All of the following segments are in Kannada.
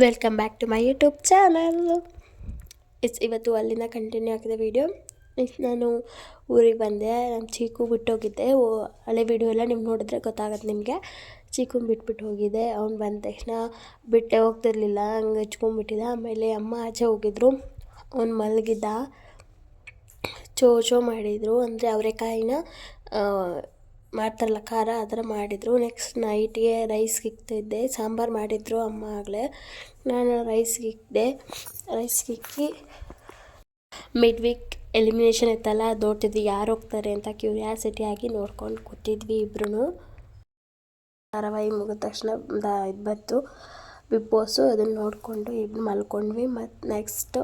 Welcome back to my YouTube channel. ಇವತ್ತು ಅಲ್ಲಿಂದ ಕಂಟಿನ್ಯೂ ಆಗಿದೆ ವೀಡಿಯೋ. ನಾನು ಊರಿಗೆ ಬಂದೆ, ನಾನು ಚೀಕು ಬಿಟ್ಟೋಗಿದ್ದೆ. ಹಳೆ ವೀಡಿಯೋ ಎಲ್ಲ ನೀವು ನೋಡಿದ್ರೆ ಗೊತ್ತಾಗುತ್ತೆ ನಿಮಗೆ. ಚೀಕುನ ಬಿಟ್ಬಿಟ್ಟು ಹೋಗಿದ್ದೆ. ಅವ್ನು ಬಂದ ತಕ್ಷಣ ಬಿಟ್ಟೆ ಹೋಗ್ತಿರ್ಲಿಲ್ಲ, ಹಂಗೆ ಹಚ್ಕೊಂಡ್ಬಿಟ್ಟಿದ್ದ. ಆಮೇಲೆ ಅಮ್ಮ ಆಚೆ ಹೋಗಿದ್ರು, ಅವ್ನು ಮಲಗಿದ್ದ. ಚೋ ಮಾಡಿದರು, ಅಂದರೆ ಅವರೆಕಾಯಿನ ಮಾಡ್ತಾರಲ್ಲ ಖಾರ, ಆ ಥರ ಮಾಡಿದರು. ನೆಕ್ಸ್ಟ್ ನೈಟ್ಗೆ ರೈಸ್ಗೆ ಇಕ್ತಿದ್ದೆ. ಸಾಂಬಾರು ಮಾಡಿದರು ಅಮ್ಮ ಆಗಲೇ. ನಾನು ರೈಸ್ಗೆ ಇಕ್ಕಿ ಮಿಡ್ ವೀಕ್ ಎಲಿಮಿನೇಷನ್ ಇತ್ತಲ್ಲ, ಅದು ನೋಡ್ತಿದ್ವಿ ಯಾರು ಹೋಗ್ತಾರೆ ಅಂತ ಕ್ಯೂರಿಯಾಸಿಟಿ ಆಗಿ ನೋಡ್ಕೊಂಡು ಕೂತಿದ್ವಿ ಇಬ್ಬರೂ. ಧಾರಾವಾಹಿ ಮುಗಿದ ತಕ್ಷಣ ಇದು ಬಂತು ಬಿಗ್ ಬಾಸು, ಅದನ್ನು ನೋಡಿಕೊಂಡು ಇಬ್ಬರು ಮಲ್ಕೊಂಡ್ವಿ. ಮತ್ತು ನೆಕ್ಸ್ಟು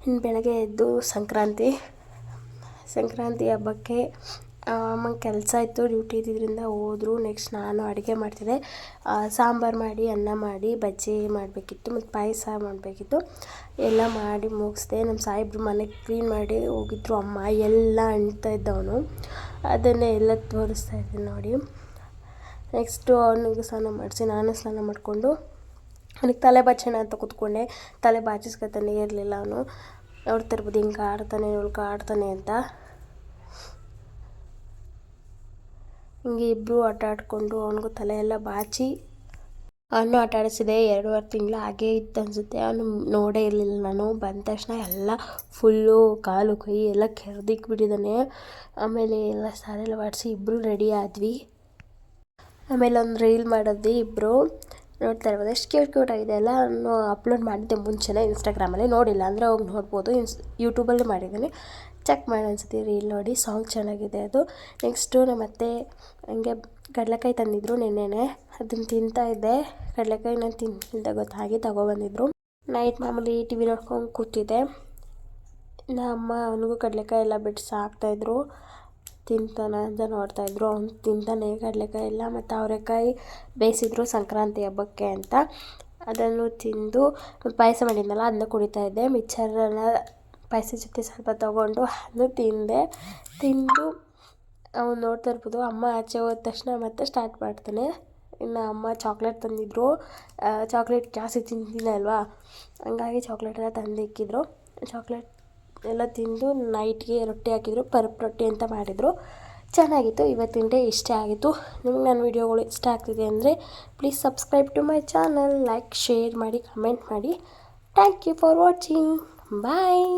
ಇನ್ನು ಬೆಳಗ್ಗೆ ಎದ್ದು ಸಂಕ್ರಾಂತಿ ಹಬ್ಬಕ್ಕೆ ಅಮ್ಮ ಕೆಲಸ ಇತ್ತು, ಡ್ಯೂಟಿ ಇದ್ದಿದ್ದರಿಂದ ಹೋದರು. ನೆಕ್ಸ್ಟ್ ನಾನು ಅಡುಗೆ ಮಾಡ್ತಿದ್ದೆ. ಸಾಂಬಾರು ಮಾಡಿ, ಅನ್ನ ಮಾಡಿ, ಬಜ್ಜಿ ಮಾಡಬೇಕಿತ್ತು ಮತ್ತು ಪಾಯಸ ಮಾಡಬೇಕಿತ್ತು. ಎಲ್ಲ ಮಾಡಿ ಮುಗಿಸ್ದೆ. ನಮ್ಮ ಸಾಯಿಬ್ರು ಮನೆ ಕ್ಲೀನ್ ಮಾಡಿ ಹೋಗಿದ್ರು. ಅಮ್ಮ ಎಲ್ಲ ಅಂಟ್ತಾ ಇದ್ದವನು, ಅದನ್ನೇ ಎಲ್ಲ ತೋರಿಸ್ತಾ ಇದ್ದೀನಿ ನೋಡಿ. ನೆಕ್ಸ್ಟು ಅವನಿಗೆ ಸ್ನಾನ ಮಾಡಿಸಿ, ನಾನು ಸ್ನಾನ ಮಾಡಿಕೊಂಡು ಅವನಿಗೆ ತಲೆ ಬಾಚೋಣ ಅಂತ ಕೂತ್ಕೊಂಡೆ. ತಲೆ ಬಾಚಿಸ್ಕೊತಾನೆ ಇರಲಿಲ್ಲ ಅವನು. ನೋಡ್ತಿರ್ಬೋದು ಹಿಂಗೆ ಆಡ್ತಾನೆ ಅಂತ. ಹಿಂಗೆ ಇಬ್ಬರು ಆಟ ಆಡಿಕೊಂಡು ಅವನಿಗೂ ತಲೆ ಎಲ್ಲ ಬಾಚಿ ಅವನು ಆಟ ಆಡಿಸಿದೆ. 2.5 ತಿಂಗಳು ಹಾಗೇ ಇತ್ತು ಅನಿಸುತ್ತೆ. ಅವನು ನೋಡೇ ಇರಲಿಲ್ಲ. ನಾನು ಬಂದ ತಕ್ಷಣ ಎಲ್ಲ ಫುಲ್ಲು ಕಾಲು ಕೈ ಎಲ್ಲ ಕೆರೆದಿಕ್ಬಿಟ್ಟಿದ್ದಾನೆ. ಆಮೇಲೆ ಎಲ್ಲ ಸಾರೆಲ್ಲ ಮಾಡಿಸಿ ಇಬ್ಬರು ರೆಡಿ ಆದ್ವಿ. ಆಮೇಲೆ ಒಂದು ರೀಲ್ ಮಾಡಿದ್ವಿ ಇಬ್ಬರು. ನೋಡ್ತಾ ಇರ್ಬೋದು ಎಷ್ಟು ಕ್ಯೂಟ್ ಆಗಿದೆ ಅಲ್ಲ. ನಾನು ಅಪ್ಲೋಡ್ ಮಾಡಿದ್ದೆ ಮುಂಚೆನೇ ಇನ್ಸ್ಟಾಗ್ರಾಮಲ್ಲಿ, ನೋಡಿಲ್ಲ ಅಂದರೆ ಹೋಗಿ ನೋಡ್ಬೋದು. ಯೂಟ್ಯೂಬಲ್ಲಿ ಮಾಡಿದ್ದೀನಿ, ಚೆಕ್ ಮಾಡಿ ಅನ್ಸುತ್ತೆ ರೀಲ್ ನೋಡಿ. ಸಾಂಗ್ ಚೆನ್ನಾಗಿದೆ ಅದು. ನೆಕ್ಸ್ಟು ನಮ್ಮ ಅತ್ತೆ ಹಂಗೆ ಕಡಲೆಕಾಯಿ ತಂದಿದ್ರು ನೆನ್ನೆನೆ, ಅದನ್ನು ತಿಂತಾಯಿದ್ದೆ. ಕಡಲೆಕಾಯಿ ನಾನು ತಿಂತಿದ್ದೆ ಗೊತ್ತಾಗಿ ತೊಗೊಬಂದಿದ್ರು. ನೈಟ್ ಮಾಮೂಲಿ ಟಿ ವಿ ನೋಡ್ಕೊಂಡು ಕೂತಿದ್ದೆ. ನಮ್ಮ ಅವನಿಗೂ ಕಡಲೆಕಾಯಿ ಎಲ್ಲ ಬಿಟ್ಟು ಸಾಕ್ತಾಯಿದ್ರು, ತಿಂತಾನೆ ಅಂತ ನೋಡ್ತಾಯಿದ್ರು. ಅವ್ನು ತಿಂತಾನೆ ಕಡಲೆಕಾಯಿ ಎಲ್ಲ. ಮತ್ತು ಅವರೆಕಾಯಿ ಬೇಯಿಸಿದ್ರು ಸಂಕ್ರಾಂತಿ ಹಬ್ಬಕ್ಕೆ ಅಂತ, ಅದನ್ನು ತಿಂದು ಪಾಯಸ ಮಾಡಿದ್ನಲ್ಲ ಅದನ್ನ ಕುಡಿತಾಯಿದ್ದೆ. ಮಿಕ್ಚರನ್ನ ಪಾಯಸ ಜೊತೆ ಸ್ವಲ್ಪ ತೊಗೊಂಡು ಅದನ್ನು ತಿಂದು ಅವ್ನು ನೋಡ್ತಾ ಇರ್ಬೋದು. ಅಮ್ಮ ಆಚೆ ಹೋದ ತಕ್ಷಣ ಮತ್ತೆ ಸ್ಟಾರ್ಟ್ ಮಾಡ್ತಾನೆ. ಇನ್ನು ಅಮ್ಮ ಚಾಕ್ಲೇಟ್ ತಂದಿದ್ರು. ಚಾಕ್ಲೇಟ್ ಜಾಸ್ತಿ ತಿಂತಿದ್ದಲ್ವಾ, ಹಂಗಾಗಿ ಚಾಕ್ಲೇಟೆಲ್ಲ ತಂದಿಕ್ಕಿದ್ರು. ಚಾಕ್ಲೇಟ್ ಎಲ್ಲ ತಿಂದು ನೈಟ್ಗೆ ರೊಟ್ಟಿ ಹಾಕಿದ್ರು, ಪರ್ಪ್ ರೊಟ್ಟಿ ಅಂತ ಮಾಡಿದರು. ಚೆನ್ನಾಗಿತ್ತು. ಇವತ್ತಿನ ಡೇ ಇಷ್ಟ ಆಗಿತ್ತು. ನಿಮಗೆ ನನ್ನ ವೀಡಿಯೋಗಳು ಇಷ್ಟ ಆಗ್ತಿದೆ ಅಂದರೆ please subscribe to my channel, like, share ಮಾಡಿ, ಕಮೆಂಟ್ ಮಾಡಿ. Thank you for watching. Bye.